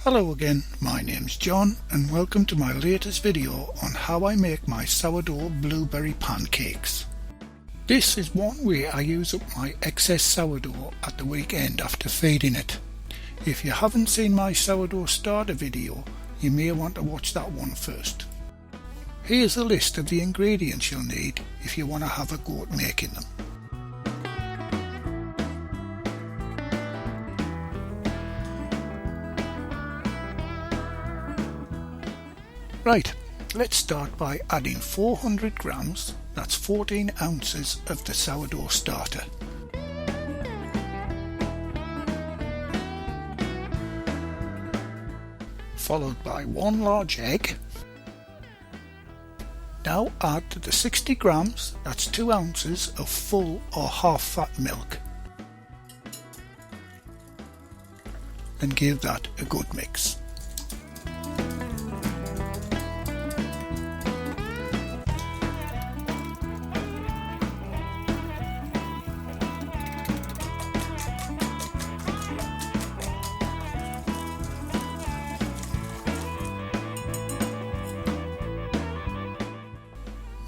Hello again, my name's John and welcome to my latest video on how I make my sourdough blueberry pancakes. This is one way I use up my excess sourdough at the weekend after feeding it. If you haven't seen my sourdough starter video, you may want to watch that one first. Here's a list of the ingredients you'll need if you want to have a go at making them. Right, let's start by adding 400 grams, that's 14 ounces of the sourdough starter. Followed by 1 large egg. Now add to the 60 grams, that's 2 ounces of full or half fat milk. And give that a good mix.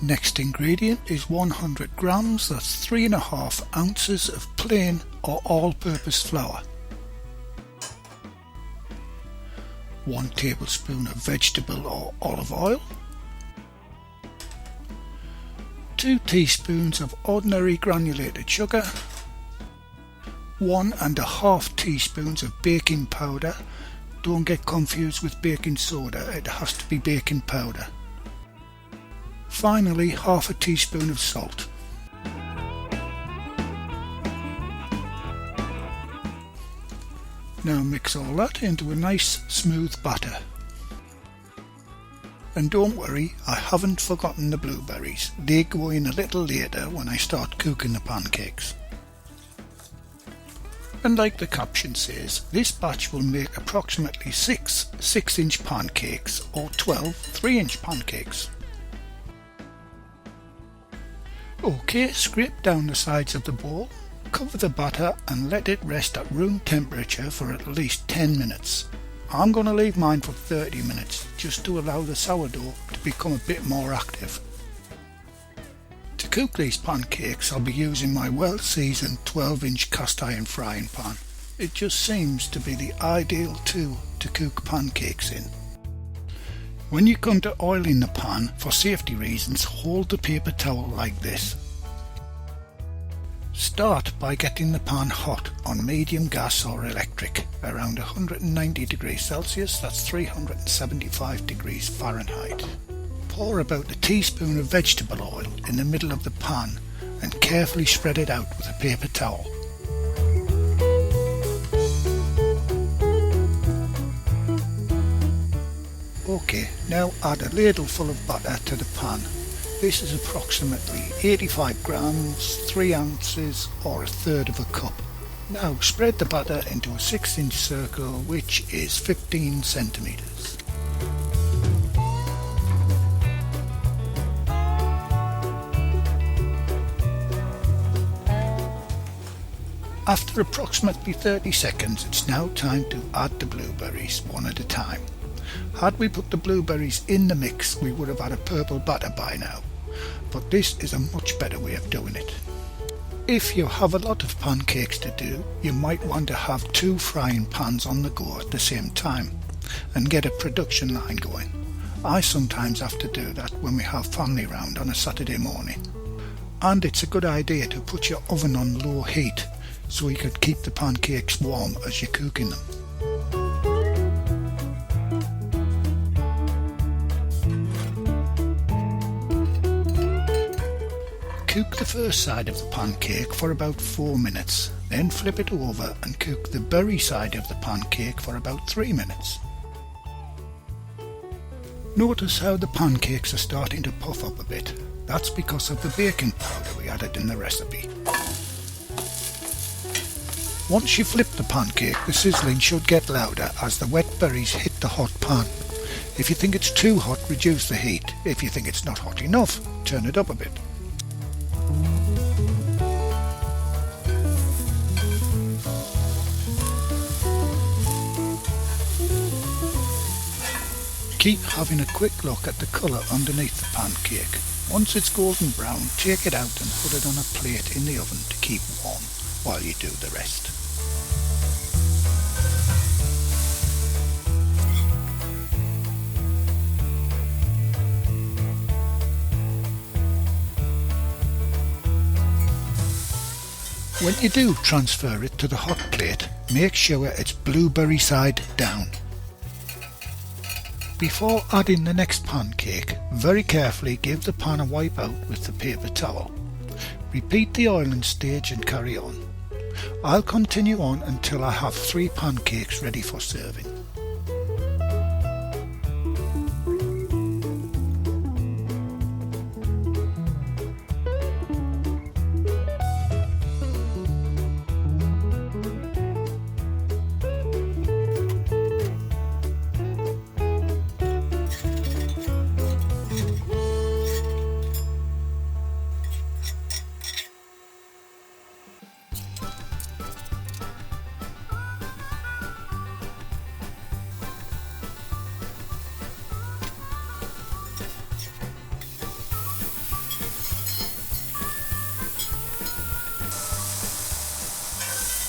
Next ingredient is 100 grams, that's 3.5 ounces of plain or all-purpose flour. 1 tablespoon of vegetable or olive oil. 2 teaspoons of ordinary granulated sugar. 1.5 teaspoons of baking powder. Don't get confused with baking soda, it has to be baking powder. Finally, half a teaspoon of salt. Now mix all that into a nice smooth batter. And don't worry, I haven't forgotten the blueberries. They go in a little later when I start cooking the pancakes. And like the caption says, this batch will make approximately 6 6-inch pancakes or 12 3-inch pancakes. Okay, scrape down the sides of the bowl, cover the batter and let it rest at room temperature for at least 10 minutes. I'm going to leave mine for 30 minutes just to allow the sourdough to become a bit more active. To cook these pancakes I'll be using my well-seasoned 12-inch cast iron frying pan. It just seems to be the ideal tool to cook pancakes in. When you come to oiling the pan, for safety reasons, hold the paper towel like this. Start by getting the pan hot on medium gas or electric, around 190 degrees Celsius, that's 375 degrees Fahrenheit. Pour about a teaspoon of vegetable oil in the middle of the pan and carefully spread it out with a paper towel. Okay, now add a ladle full of butter to the pan. This is approximately 85 grams, 3 ounces or 1/3 of a cup. Now spread the butter into a 6-inch circle which is 15 centimeters. After approximately 30 seconds it's now time to add the blueberries one at a time. Had we put the blueberries in the mix we would have had a purple batter by now, but this is a much better way of doing it. If you have a lot of pancakes to do, you might want to have 2 frying pans on the go at the same time and get a production line going. I sometimes have to do that when we have family round on a Saturday morning. And it's a good idea to put your oven on low heat so you could keep the pancakes warm as you're cooking them. Cook the first side of the pancake for about 4 minutes, then flip it over and cook the berry side of the pancake for about 3 minutes. Notice how the pancakes are starting to puff up a bit. That's because of the baking powder we added in the recipe. Once you flip the pancake, the sizzling should get louder as the wet berries hit the hot pan. If you think it's too hot, reduce the heat. If you think it's not hot enough, turn it up a bit. Keep having a quick look at the colour underneath the pancake. Once it's golden brown, take it out and put it on a plate in the oven to keep warm while you do the rest. When you do transfer it to the hot plate, make sure it's blueberry side down. Before adding the next pancake, very carefully give the pan a wipe out with the paper towel. Repeat the oiling stage and carry on. I'll continue on until I have 3 pancakes ready for serving.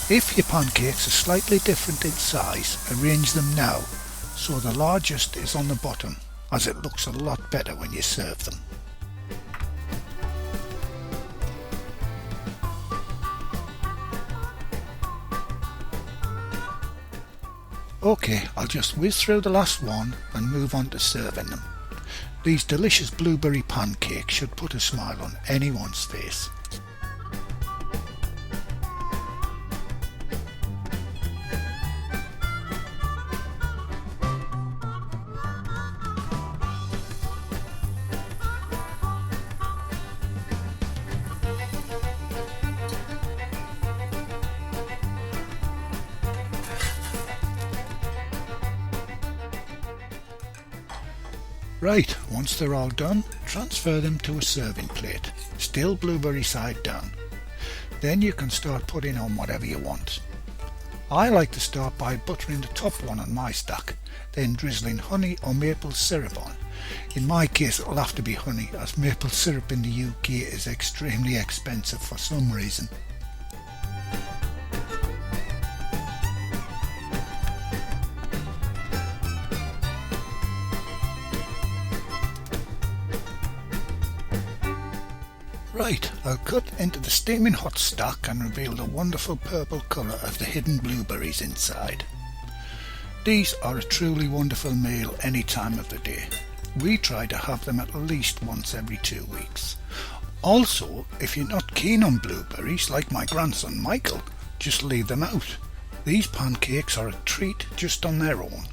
If your pancakes are slightly different in size, arrange them now so the largest is on the bottom, as it looks a lot better when you serve them. OK, I'll just whiz through the last one and move on to serving them. These delicious blueberry pancakes should put a smile on anyone's face. Right, once they're all done, transfer them to a serving plate, still blueberry side down. Then you can start putting on whatever you want. I like to start by buttering the top one on my stack, then drizzling honey or maple syrup on. In my case it'll have to be honey, as maple syrup in the UK is extremely expensive for some reason. Right, I'll cut into the steaming hot stack and reveal the wonderful purple colour of the hidden blueberries inside. These are a truly wonderful meal any time of the day. We try to have them at least once every 2 weeks. Also, if you're not keen on blueberries like my grandson Michael, just leave them out. These pancakes are a treat just on their own.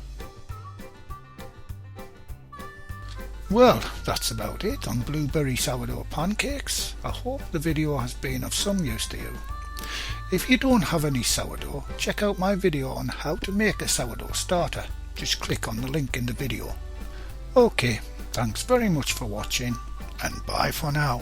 Well, that's about it on blueberry sourdough pancakes. I hope the video has been of some use to you. If you don't have any sourdough, check out my video on how to make a sourdough starter. Just click on the link in the video. Okay, thanks very much for watching and bye for now.